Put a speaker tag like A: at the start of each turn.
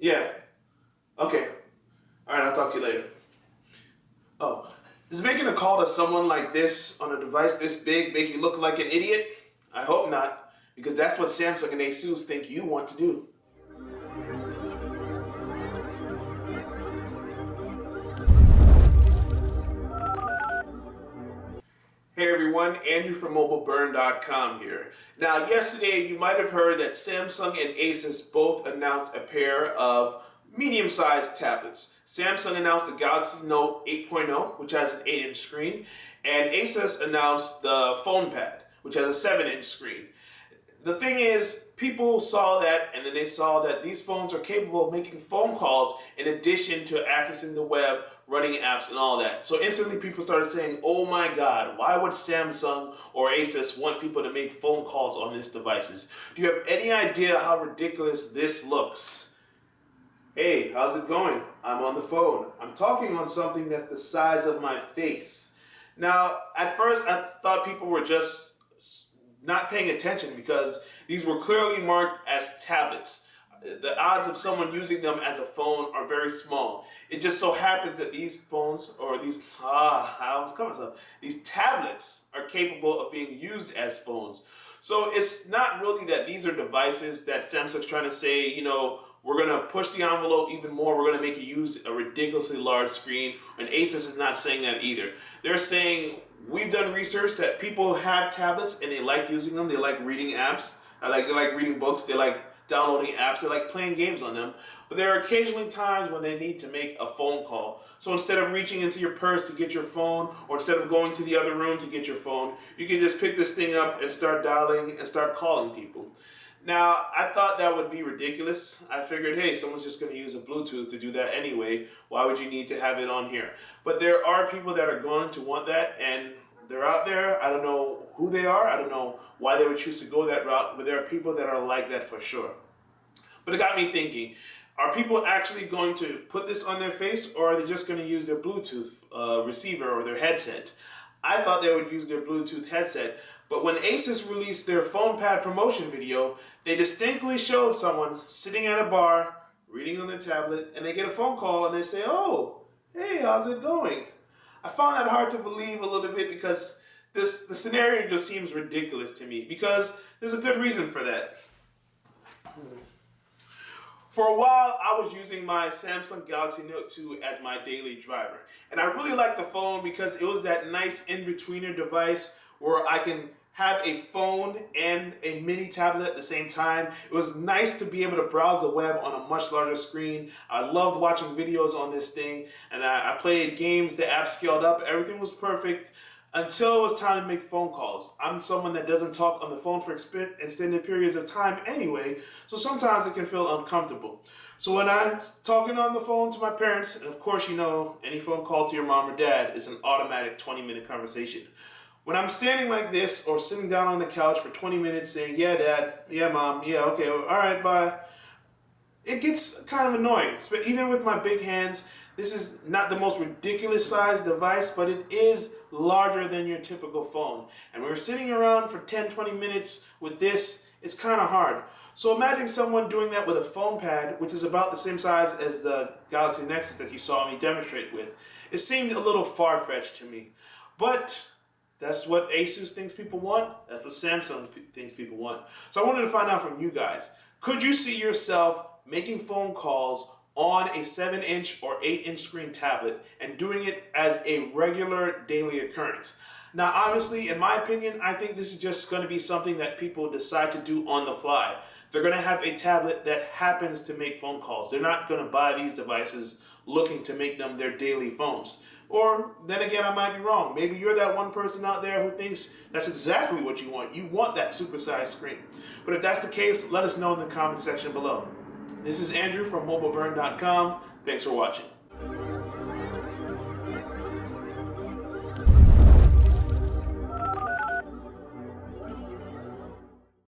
A: Yeah. Okay. All right, I'll talk to you later. Oh, is making a call to someone like this on a device this big make you look like an idiot? I hope not, because that's what Samsung and ASUS think you want to do. Hey everyone, Andrew from mobileburn.com here. Now, yesterday you might have heard that Samsung and ASUS both announced a pair of medium-sized tablets. Samsung announced the Galaxy Note 8.0, which has an 8-inch screen, and ASUS announced the FonePad, which has a 7-inch screen. The thing is, people saw that, and then they saw that these phones are capable of making phone calls in addition to accessing the web, running apps, and all that. So instantly people started saying, oh my God, why would Samsung or Asus want people to make phone calls on these devices? Do you have any idea how ridiculous this looks? Hey, how's it going? I'm on the phone. I'm talking on something that's the size of my face. Now, at first I thought people were just not paying attention because these were clearly marked as tablets. The odds of someone using them as a phone are very small. It just so happens that these phones, or these tablets are capable of being used as phones. So it's not really that these are devices that Samsung's trying to say, you know, we're going to push the envelope even more. We're going to make you use a ridiculously large screen. And Asus is not saying that either. They're saying, we've done research that people have tablets and they like using them. They like reading apps. They like reading books. They like downloading apps. They like playing games on them. But there are occasionally times when they need to make a phone call. So instead of reaching into your purse to get your phone, or instead of going to the other room to get your phone, you can just pick this thing up and start dialing and start calling people. Now, I thought that would be ridiculous. I figured, hey, someone's just going to use a Bluetooth to do that anyway. Why would you need to have it on here? But there are people that are going to want that, and they're out there. I don't know who they are. I don't know why they would choose to go that route, but there are people that are like that for sure. But it got me thinking, are people actually going to put this on their face, or are they just going to use their Bluetooth receiver or their headset? I thought they would use their Bluetooth headset, but when Asus released their FonePad promotion video, they distinctly showed someone sitting at a bar, reading on their tablet, and they get a phone call and they say, oh, hey, how's it going? I found that hard to believe a little bit because the scenario just seems ridiculous to me, because there's a good reason for that. For a while, I was using my Samsung Galaxy Note 2 as my daily driver. And I really liked the phone because it was that nice in-betweener device where I can have a phone and a mini tablet at the same time. It was nice to be able to browse the web on a much larger screen. I loved watching videos on this thing, and I played games, the app scaled up, everything was perfect. Until it was time to make phone calls. I'm someone that doesn't talk on the phone for extended periods of time anyway, so sometimes it can feel uncomfortable. So when I'm talking on the phone to my parents, and of course you know, any phone call to your mom or dad is an automatic 20-minute conversation. When I'm standing like this or sitting down on the couch for 20 minutes saying, yeah dad, yeah mom, yeah okay, all right, bye, it gets kind of annoying. Even with my big hands, this is not the most ridiculous sized device, but it is larger than your typical phone. And we're sitting around for 10-20 minutes with this, it's kind of hard. So imagine someone doing that with a FonePad, which is about the same size as the Galaxy Nexus that you saw me demonstrate with. It seemed a little far-fetched to me. But that's what ASUS thinks people want. That's what Samsung thinks people want. So I wanted to find out from you guys. Could you see yourself making phone calls on a 7-inch or 8-inch screen tablet and doing it as a regular daily occurrence? Now, honestly, in my opinion, I think this is just going to be something that people decide to do on the fly. They're going to have a tablet that happens to make phone calls. They're not going to buy these devices looking to make them their daily phones. Or, then again, I might be wrong. Maybe you're that one person out there who thinks that's exactly what you want. You want that supersized screen. But if that's the case, let us know in the comment section below. This is Andrew from mobileburn.com. Thanks for watching.